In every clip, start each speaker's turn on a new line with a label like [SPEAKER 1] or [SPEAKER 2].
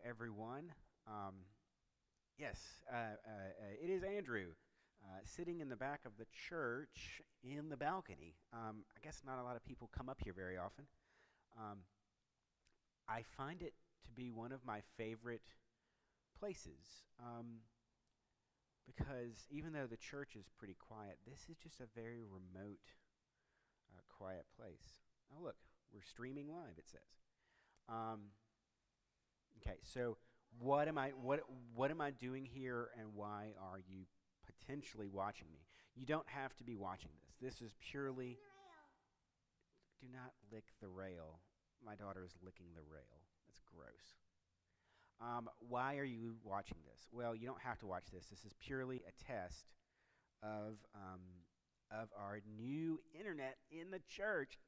[SPEAKER 1] everyone. Yes, it is Andrew, sitting in the back of the church in the balcony. I guess not a lot of people come up here very often. Um, I find it to be one of my favorite places because even though the church is pretty quiet, this is just a very remote, quiet place. Oh, look, we're streaming live, it says. Um, Okay, so what am I doing here, and why are you potentially watching me? You don't have to be watching this. This is purely do not lick the rail. My daughter is licking the rail. That's gross. Why are you watching this? Well, you don't have to watch this. This is purely a test of um, of our new internet in the church.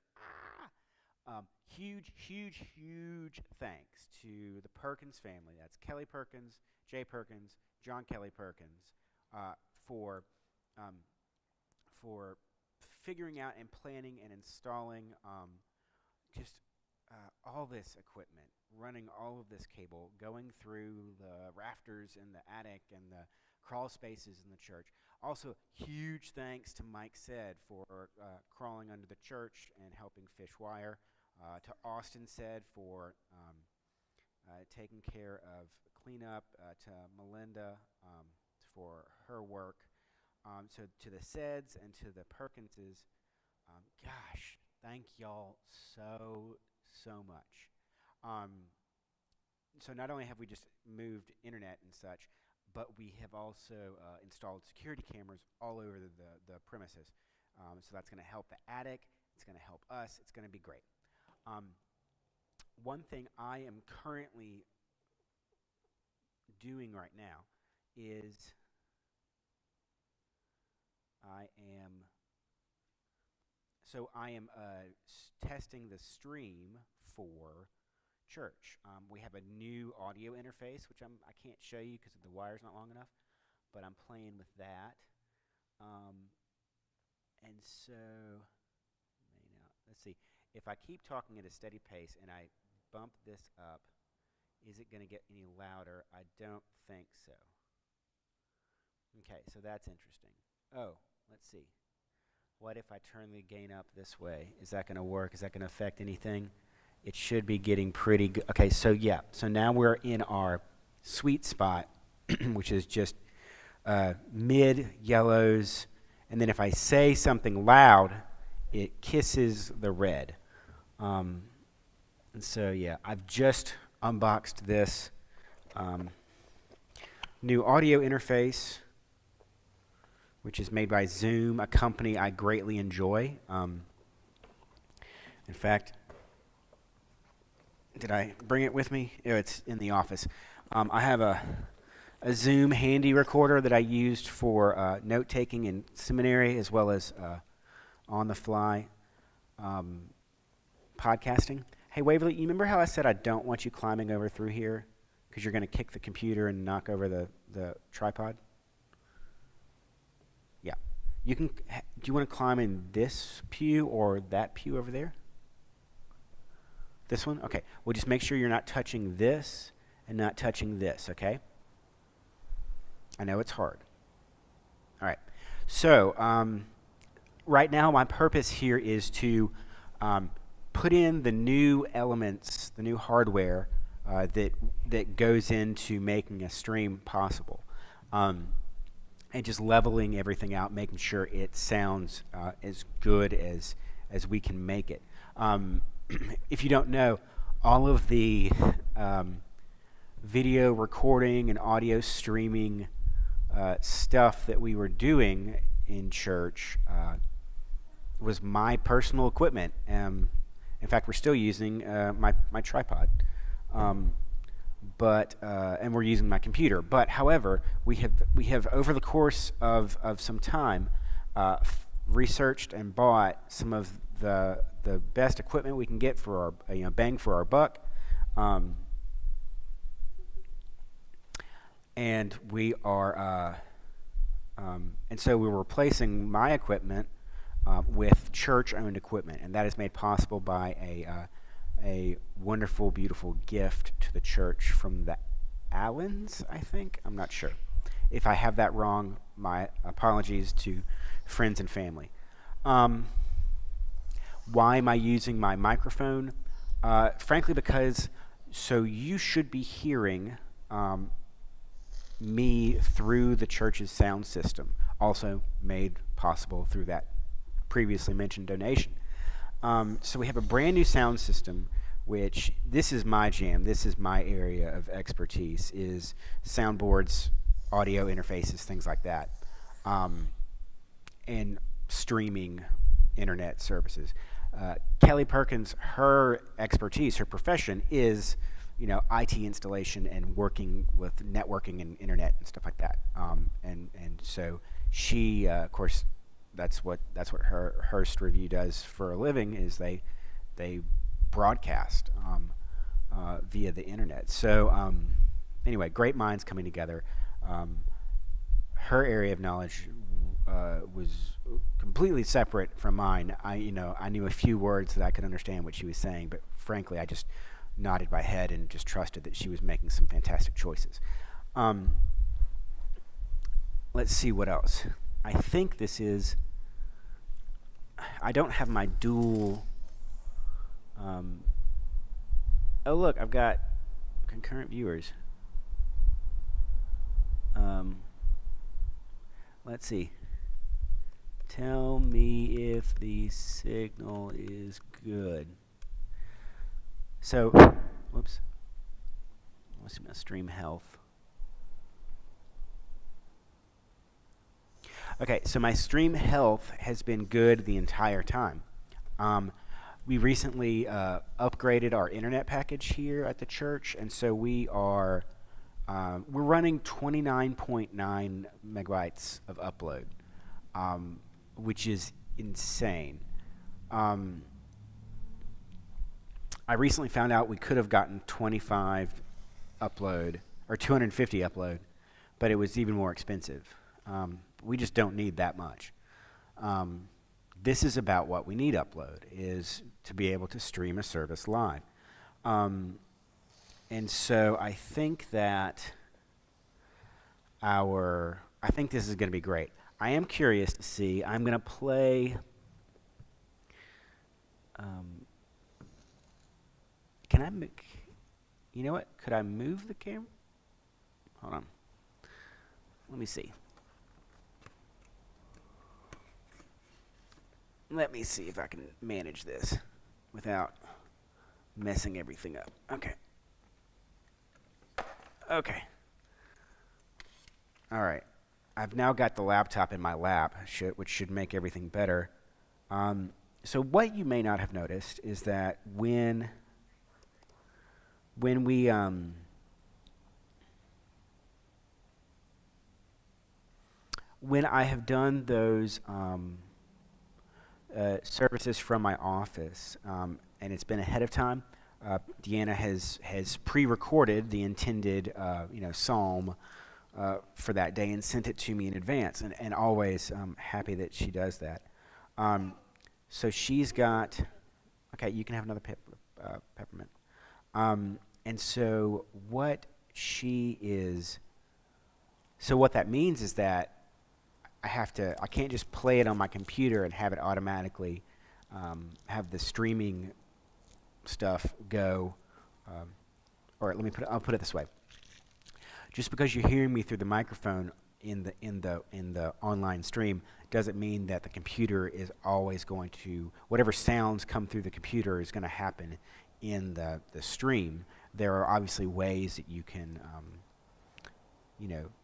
[SPEAKER 1] Huge thanks to the Perkins family. That's Kelly Perkins, Jay Perkins, John Kelly Perkins, uh, for um, for figuring out and planning and installing just all this equipment, running all of this cable, going through the rafters in the attic and the crawl spaces in the church. Also, huge thanks to Mike Said for crawling under the church and helping fish wire. To Austin Said for taking care of cleanup. To Melinda for her work. So to the Saids and to the Perkinses, gosh, thank y'all so much. So not only have we just moved internet and such, but we have also installed security cameras all over the premises. So that's going to help the attic. It's going to help us. It's going to be great. One thing I am currently doing right now is I am testing the stream for church. We have a new audio interface, which I can't show you because the wire's not long enough, but I'm playing with that. And so, let's see. If I keep talking at a steady pace and I bump this up, is it going to get any louder? I don't think so. Okay, so that's interesting. Oh, let's see. What if I turn the gain up this way? Is that going to work? Is that going to affect anything? It should be getting pretty good. Okay, so yeah. So now we're in our sweet spot, which is just mid yellows. And then if I say something loud, it kisses the red. And so, yeah, I've just unboxed this new audio interface, which is made by Zoom, a company I greatly enjoy. In fact, did I bring it with me? Oh, it's in the office. I have a Zoom handy recorder that I used for note-taking in seminary, as well as on-the-fly podcasting. Hey, Waverly, you remember how I said I don't want you climbing over through here because you're going to kick the computer and knock over the tripod? Yeah. You can. Do you want to climb in this pew or that pew over there? This one? Okay. Well, just make sure you're not touching this and not touching this, okay? I know it's hard. All right. So, right now my purpose here is to put in the new elements, the new hardware that goes into making a stream possible, and just leveling everything out, making sure it sounds as good as we can make it. If you don't know, all of the video recording and audio streaming stuff that we were doing in church was my personal equipment. In fact, we're still using my tripod, but and we're using my computer. But however, we have over the course of some time researched and bought some of the best equipment we can get for our bang for our buck, and we are and so we're replacing my equipment with church-owned equipment, and that is made possible by a wonderful, beautiful gift to the church from the Allens, I think. I'm not sure. If I have that wrong, my apologies to friends and family. Why am I using my microphone? Frankly, because so you should be hearing me through the church's sound system, also made possible through that previously mentioned donation. So we have a brand new sound system, which this is my jam. This is my area of expertise, is soundboards, audio interfaces, things like that, and streaming internet services. Kelly Perkins, her expertise, her profession is, IT installation and working with networking and internet and stuff like that. And so she, of course, that's what her Hearst Review does for a living, is they broadcast via the internet. So anyway, great minds coming together. Her area of knowledge was completely separate from mine. I knew a few words that I could understand what she was saying, but frankly, I just nodded my head and just trusted that she was making some fantastic choices. Let's see what else. I think this is, I don't have my dual, oh look, I've got concurrent viewers. Let's see. Tell me if the signal is good. So, whoops. Let's see my stream health. Okay, so my stream health has been good the entire time. We recently upgraded our internet package here at the church, and so we're running 29.9 megabytes of upload, which is insane. I recently found out we could have gotten 25 upload or 250 upload, but it was even more expensive. We just don't need that much. This is about what we need upload, is to be able to stream a service live. And so I think that I think this is going to be great. I am curious to see, I'm going to play, you know what, could I move the camera? Hold on. Let me see. Let me see if I can manage this without messing everything up. Okay. Okay. All right. I've now got the laptop in my lap, which should make everything better. So what you may not have noticed is that when I have done those services from my office, and it's been ahead of time, Deanna has pre-recorded the intended psalm for that day and sent it to me in advance, and always happy that she does that. So she's got, okay, you can have another peppermint. And so what that means is that I can't just play it on my computer and have it automatically have the streaming stuff go, or I'll put it this way. Just because you're hearing me through the microphone in the online stream doesn't mean that the computer is always going to, whatever sounds come through the computer is going to happen in the stream. There are obviously ways that you can,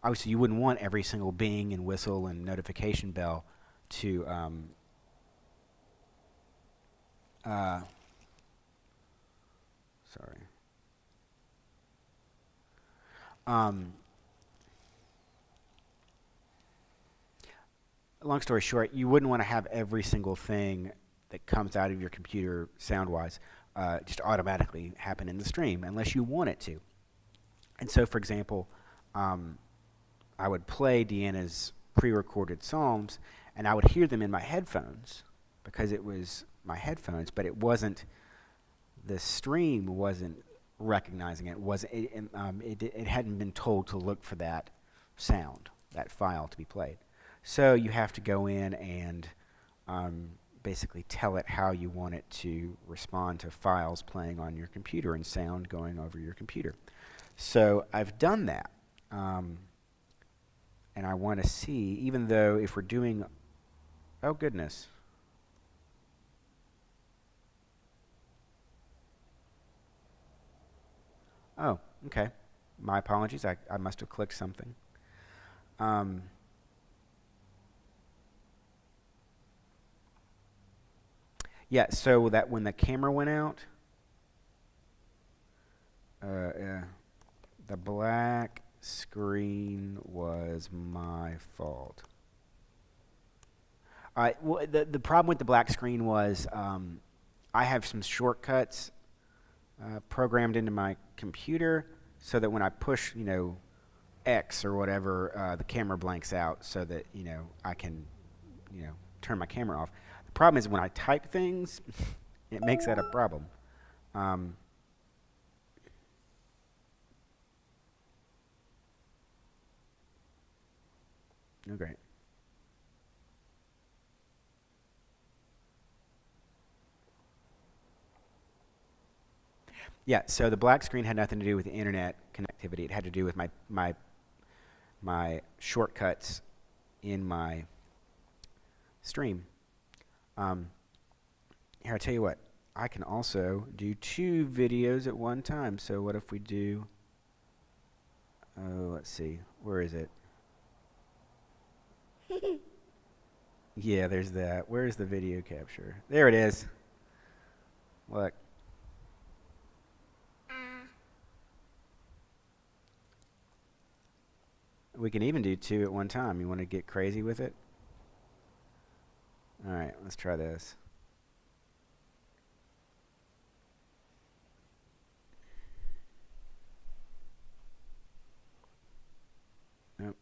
[SPEAKER 1] obviously you wouldn't want every single bing and whistle and notification bell to long story short, you wouldn't want to have every single thing that comes out of your computer sound-wise just automatically happen in the stream unless you want it to. And so, for example, I would play Deanna's pre-recorded psalms, and I would hear them in my headphones because it was my headphones, but it wasn't the stream wasn't recognizing it. It hadn't been told to look for that sound, that file to be played. So you have to go in and basically tell it how you want it to respond to files playing on your computer and sound going over your computer. So I've done that. And I want to see, even though if we're doing, oh goodness. Oh, okay. My apologies. I must have clicked something. Yeah, so that when the camera went out, the black screen was my fault. Well, the problem with the black screen was I have some shortcuts programmed into my computer so that when I push, X or whatever, the camera blanks out so that, I can, turn my camera off. The problem is when I type things, it makes that a problem. Oh, great. Yeah, so the black screen had nothing to do with the internet connectivity. It had to do with my shortcuts in my stream. Here, I tell you what. I can also do 2 videos at one time. So what if we do, let's see, where is it? Yeah, there's that. Where's the video capture? There it is. Look. We can even do 2 at one time. You want to get crazy with it? All right, let's try this. Nope.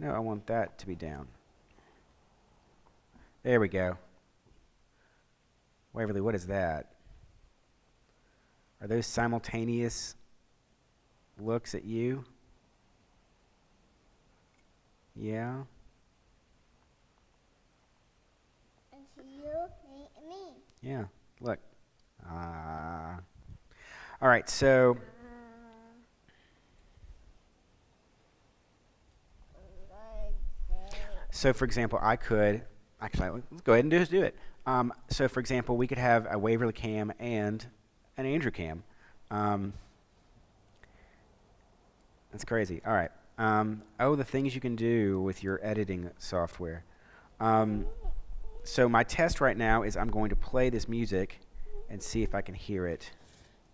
[SPEAKER 1] No, I want that to be down. There we go. Waverly, what is that? Are those simultaneous looks at you? Yeah?
[SPEAKER 2] And you, me.
[SPEAKER 1] Yeah, look. All right, so for example, I could, actually, let's go ahead and just do it. So for example, we could have a Waverly cam and an Andrew cam. That's crazy. All right. The things you can do with your editing software. So my test right now is I'm going to play this music and see if I can hear it.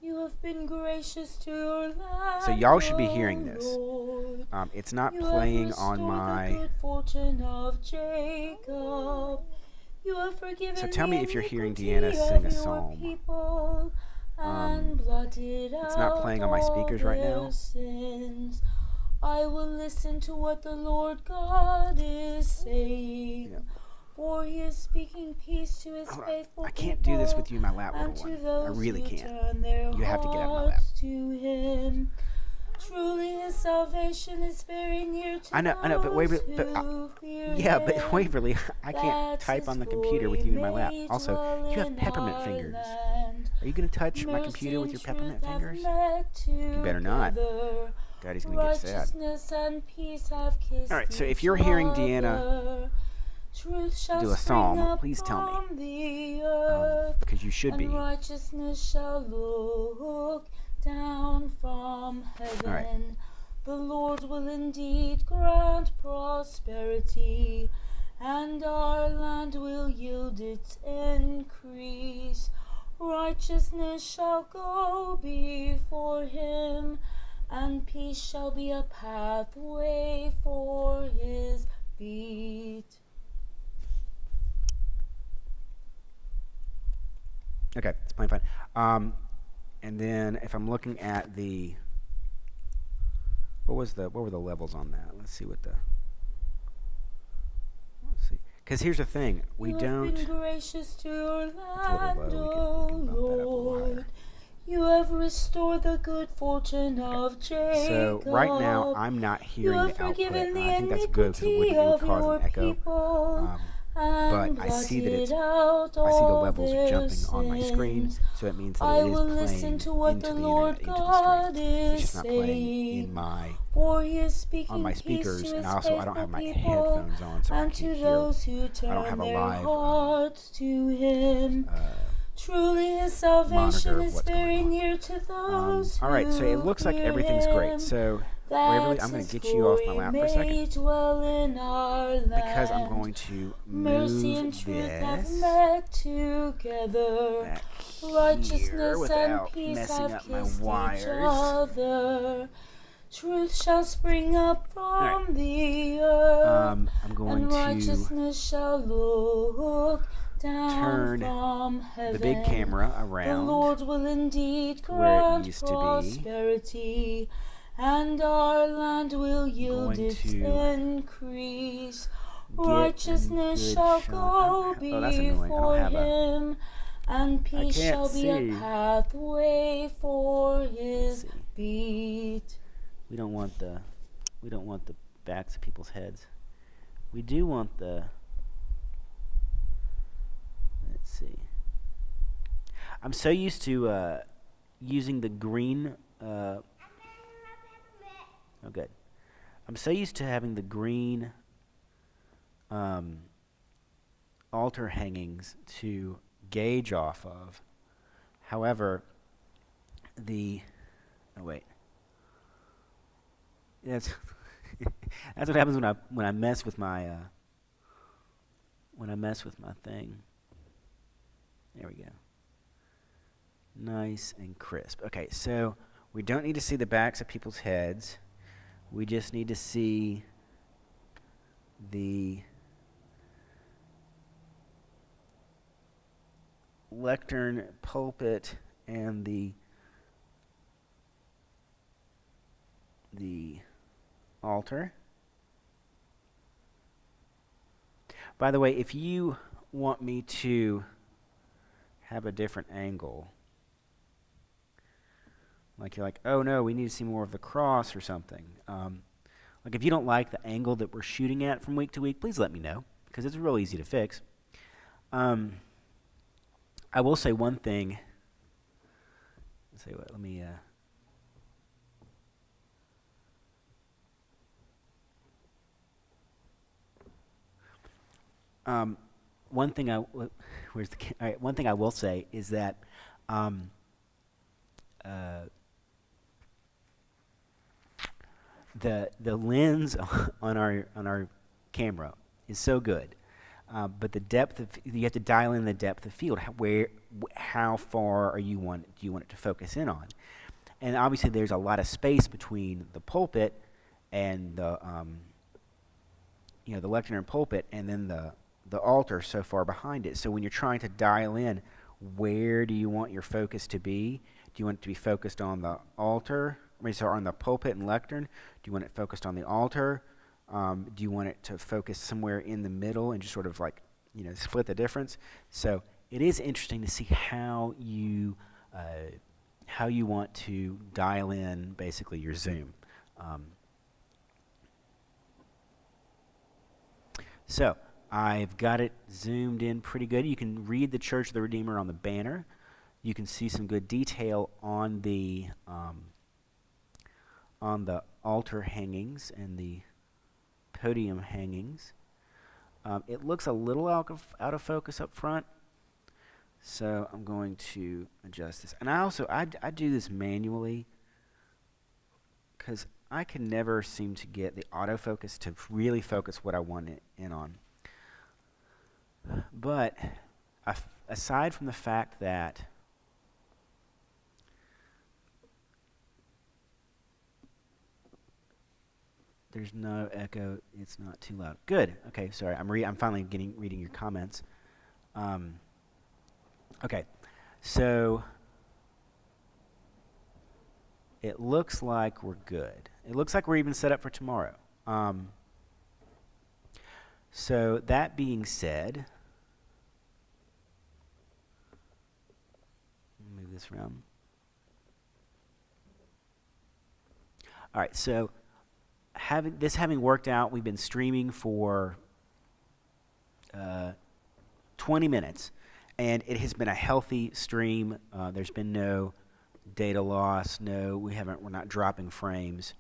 [SPEAKER 3] You have been gracious to your land,
[SPEAKER 1] so y'all should be hearing this.
[SPEAKER 3] Lord.
[SPEAKER 1] It's not
[SPEAKER 3] You
[SPEAKER 1] playing on
[SPEAKER 3] the
[SPEAKER 1] my...
[SPEAKER 3] good fortune of Jacob. You have forgiven
[SPEAKER 1] So tell me if you're hearing
[SPEAKER 3] iniquity
[SPEAKER 1] Deanna sing
[SPEAKER 3] of
[SPEAKER 1] a
[SPEAKER 3] your
[SPEAKER 1] psalm.
[SPEAKER 3] people, and blotted
[SPEAKER 1] It's not playing on my speakers
[SPEAKER 3] out
[SPEAKER 1] right
[SPEAKER 3] their
[SPEAKER 1] now.
[SPEAKER 3] sins. I will listen to what the Lord God is saying.
[SPEAKER 1] Yeah.
[SPEAKER 3] For he is speaking peace to his
[SPEAKER 1] Hold on.
[SPEAKER 3] faithful
[SPEAKER 1] I can't do this with you in my lap,
[SPEAKER 3] and
[SPEAKER 1] little
[SPEAKER 3] to
[SPEAKER 1] one.
[SPEAKER 3] those
[SPEAKER 1] I really
[SPEAKER 3] who
[SPEAKER 1] can't.
[SPEAKER 3] turn their
[SPEAKER 1] You have to get out of my lap.
[SPEAKER 3] hearts to him. Truly his salvation is very near to
[SPEAKER 1] I know, but Waverly,
[SPEAKER 3] those who fear
[SPEAKER 1] yeah, but
[SPEAKER 3] him.
[SPEAKER 1] Waverly, I can't
[SPEAKER 3] That
[SPEAKER 1] type
[SPEAKER 3] his
[SPEAKER 1] on the computer with you in my lap.
[SPEAKER 3] glory
[SPEAKER 1] Also,
[SPEAKER 3] may
[SPEAKER 1] you have
[SPEAKER 3] dwell
[SPEAKER 1] peppermint
[SPEAKER 3] in
[SPEAKER 1] fingers.
[SPEAKER 3] our land.
[SPEAKER 1] Are you going to touch my
[SPEAKER 3] Mercy
[SPEAKER 1] computer with
[SPEAKER 3] and
[SPEAKER 1] your
[SPEAKER 3] truth
[SPEAKER 1] peppermint
[SPEAKER 3] have
[SPEAKER 1] fingers?
[SPEAKER 3] met
[SPEAKER 1] You better not.
[SPEAKER 3] together.
[SPEAKER 1] Daddy's going to get sad.
[SPEAKER 3] Righteousness and peace have kissed
[SPEAKER 1] All right, so if
[SPEAKER 3] each
[SPEAKER 1] you're hearing Deanna
[SPEAKER 3] other. Truth shall
[SPEAKER 1] do a
[SPEAKER 3] spring
[SPEAKER 1] psalm,
[SPEAKER 3] up
[SPEAKER 1] please tell me.
[SPEAKER 3] from the earth,
[SPEAKER 1] Because you should be.
[SPEAKER 3] and righteousness shall look down from heaven.
[SPEAKER 1] All right.
[SPEAKER 3] The Lord will indeed grant prosperity, and our land will yield its increase. Righteousness shall go before him, and peace shall be a pathway for his feet.
[SPEAKER 1] Okay, it's playing fine. And then if I'm looking at the, what were the levels on that? Let's see what the, Because here's the thing, we
[SPEAKER 3] You
[SPEAKER 1] don't.
[SPEAKER 3] have been gracious to your
[SPEAKER 1] It's a
[SPEAKER 3] land,
[SPEAKER 1] little low.
[SPEAKER 3] O
[SPEAKER 1] We can bump that up a little higher.
[SPEAKER 3] Lord. You have restored the good fortune of Jacob.
[SPEAKER 1] So right now, I'm not
[SPEAKER 3] You
[SPEAKER 1] hearing
[SPEAKER 3] have
[SPEAKER 1] the output.
[SPEAKER 3] forgiven the
[SPEAKER 1] I think that's good because it
[SPEAKER 3] iniquity
[SPEAKER 1] would
[SPEAKER 3] of
[SPEAKER 1] cause
[SPEAKER 3] your
[SPEAKER 1] an echo.
[SPEAKER 3] people, and
[SPEAKER 1] But I see that
[SPEAKER 3] blotted
[SPEAKER 1] it's.
[SPEAKER 3] out
[SPEAKER 1] I see the
[SPEAKER 3] all
[SPEAKER 1] levels
[SPEAKER 3] their
[SPEAKER 1] jumping on my screen,
[SPEAKER 3] sins.
[SPEAKER 1] so it means that
[SPEAKER 3] I
[SPEAKER 1] it is
[SPEAKER 3] will
[SPEAKER 1] playing
[SPEAKER 3] listen to what
[SPEAKER 1] into
[SPEAKER 3] the
[SPEAKER 1] the
[SPEAKER 3] Lord
[SPEAKER 1] internet, into the
[SPEAKER 3] God
[SPEAKER 1] screen. It's
[SPEAKER 3] is
[SPEAKER 1] just not playing
[SPEAKER 3] saying.
[SPEAKER 1] in my
[SPEAKER 3] For he is
[SPEAKER 1] on my
[SPEAKER 3] speaking peace
[SPEAKER 1] speakers,
[SPEAKER 3] to
[SPEAKER 1] and
[SPEAKER 3] his
[SPEAKER 1] also I don't
[SPEAKER 3] faithful
[SPEAKER 1] have my
[SPEAKER 3] people,
[SPEAKER 1] headphones on, so I
[SPEAKER 3] and
[SPEAKER 1] can't
[SPEAKER 3] to
[SPEAKER 1] hear.
[SPEAKER 3] those who
[SPEAKER 1] I don't
[SPEAKER 3] turn
[SPEAKER 1] have a
[SPEAKER 3] their
[SPEAKER 1] live
[SPEAKER 3] hearts to him. Truly his
[SPEAKER 1] monitor
[SPEAKER 3] salvation
[SPEAKER 1] of
[SPEAKER 3] is
[SPEAKER 1] what's
[SPEAKER 3] very
[SPEAKER 1] going on.
[SPEAKER 3] near to those
[SPEAKER 1] All right, so it
[SPEAKER 3] who
[SPEAKER 1] looks like
[SPEAKER 3] fear
[SPEAKER 1] everything's great.
[SPEAKER 3] him.
[SPEAKER 1] So Waverly,
[SPEAKER 3] That
[SPEAKER 1] I'm going
[SPEAKER 3] his
[SPEAKER 1] to get you off my
[SPEAKER 3] glory
[SPEAKER 1] lap for a second
[SPEAKER 3] may dwell in our
[SPEAKER 1] because I'm
[SPEAKER 3] land.
[SPEAKER 1] going to
[SPEAKER 3] Mercy
[SPEAKER 1] move
[SPEAKER 3] and truth have
[SPEAKER 1] this
[SPEAKER 3] met together.
[SPEAKER 1] back here
[SPEAKER 3] Righteousness and
[SPEAKER 1] without
[SPEAKER 3] peace
[SPEAKER 1] messing
[SPEAKER 3] have
[SPEAKER 1] up my
[SPEAKER 3] kissed each
[SPEAKER 1] wires.
[SPEAKER 3] other. Truth shall spring up from
[SPEAKER 1] right.
[SPEAKER 3] the earth,
[SPEAKER 1] I'm going
[SPEAKER 3] and
[SPEAKER 1] to
[SPEAKER 3] righteousness shall look down
[SPEAKER 1] turn
[SPEAKER 3] from heaven.
[SPEAKER 1] the big camera
[SPEAKER 3] The
[SPEAKER 1] around
[SPEAKER 3] Lord will indeed
[SPEAKER 1] to where it
[SPEAKER 3] grant
[SPEAKER 1] used to be.
[SPEAKER 3] prosperity, and our land will yield
[SPEAKER 1] going
[SPEAKER 3] its
[SPEAKER 1] to
[SPEAKER 3] increase.
[SPEAKER 1] get a
[SPEAKER 3] Righteousness
[SPEAKER 1] good
[SPEAKER 3] shall
[SPEAKER 1] shot.
[SPEAKER 3] go
[SPEAKER 1] Oh, that's annoying. I don't
[SPEAKER 3] before
[SPEAKER 1] have
[SPEAKER 3] him, and peace
[SPEAKER 1] can't
[SPEAKER 3] shall be
[SPEAKER 1] see.
[SPEAKER 3] a pathway for
[SPEAKER 1] Let's
[SPEAKER 3] his
[SPEAKER 1] see.
[SPEAKER 3] feet.
[SPEAKER 1] We don't want the backs of people's heads. We do want the. Let's see. I'm so used to using the green. Oh, good. I'm so used to having the green altar hangings to gauge off of. However, oh wait. That's that's what happens when I mess with my thing. There we go. Nice and crisp. Okay, so we don't need to see the backs of people's heads. We just need to see the lectern, pulpit, and the altar. By the way, if you want me to have a different angle, like you're like, oh no, we need to see more of the cross or something. Like if you don't like the angle that we're shooting at from week to week, please let me know, because it's real easy to fix. I will say one thing. Let's say what, let me one thing one thing I will say is that the lens on our camera is so good, but the depth of you have to dial in the depth of field. How far do you want it to focus in on? And obviously, there's a lot of space between the pulpit and the the lectern and pulpit, and then the altar so far behind it. So when you're trying to dial in, where do you want your focus to be? Do you want it to be focused on the altar? On the pulpit and lectern? Do you want it focused on the altar? Do you want it to focus somewhere in the middle and just sort of like, split the difference? So it is interesting to see how you want to dial in basically your zoom. So I've got it zoomed in pretty good. You can read the Church of the Redeemer on the banner. You can see some good detail on the altar hangings and the podium hangings. It looks a little out of focus up front, so I'm going to adjust this. And I do this manually because I can never seem to get the autofocus to really focus what I want it in on. But aside from the fact that there's no echo, it's not too loud. Good. Okay, sorry. I'm finally reading your comments. Okay, so it looks like we're good. It looks like we're even set up for tomorrow. So that being said, move this around. All right, so having worked out, we've been streaming for 20 minutes, and it has been a healthy stream. There's been no data loss. We're not dropping frames.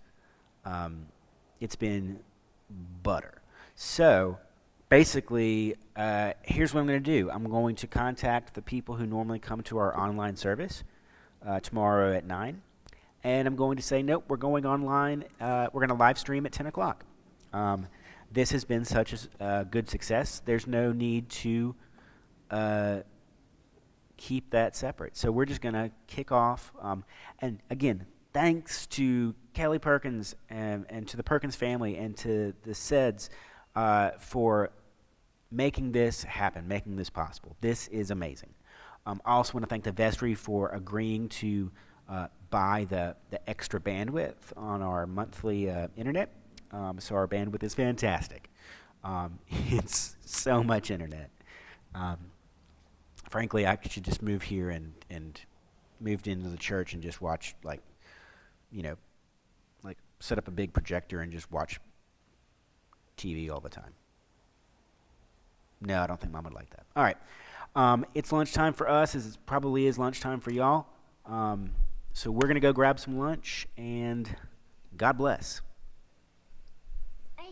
[SPEAKER 1] It's been butter. So basically, here's what I'm going to do. I'm going to contact the people who normally come to our online service tomorrow at 9. And I'm going to say, nope, we're going online. We're going to live stream at 10 o'clock. This has been such a good success. There's no need to keep that separate. So we're just going to kick off. And again, thanks to Kelly Perkins and to the Perkins family and to the SEDS for making this happen, making this possible. This is amazing. I also want to thank the vestry for agreeing to buy the extra bandwidth on our monthly internet. So our bandwidth is fantastic. It's so much internet. Frankly, I should just move here and moved into the church and just watch, like set up a big projector and just watch TV all the time. No, I don't think Mom would like that. All right. It's lunchtime for us, as it probably is lunchtime for y'all. So we're going to go grab some lunch, and God bless.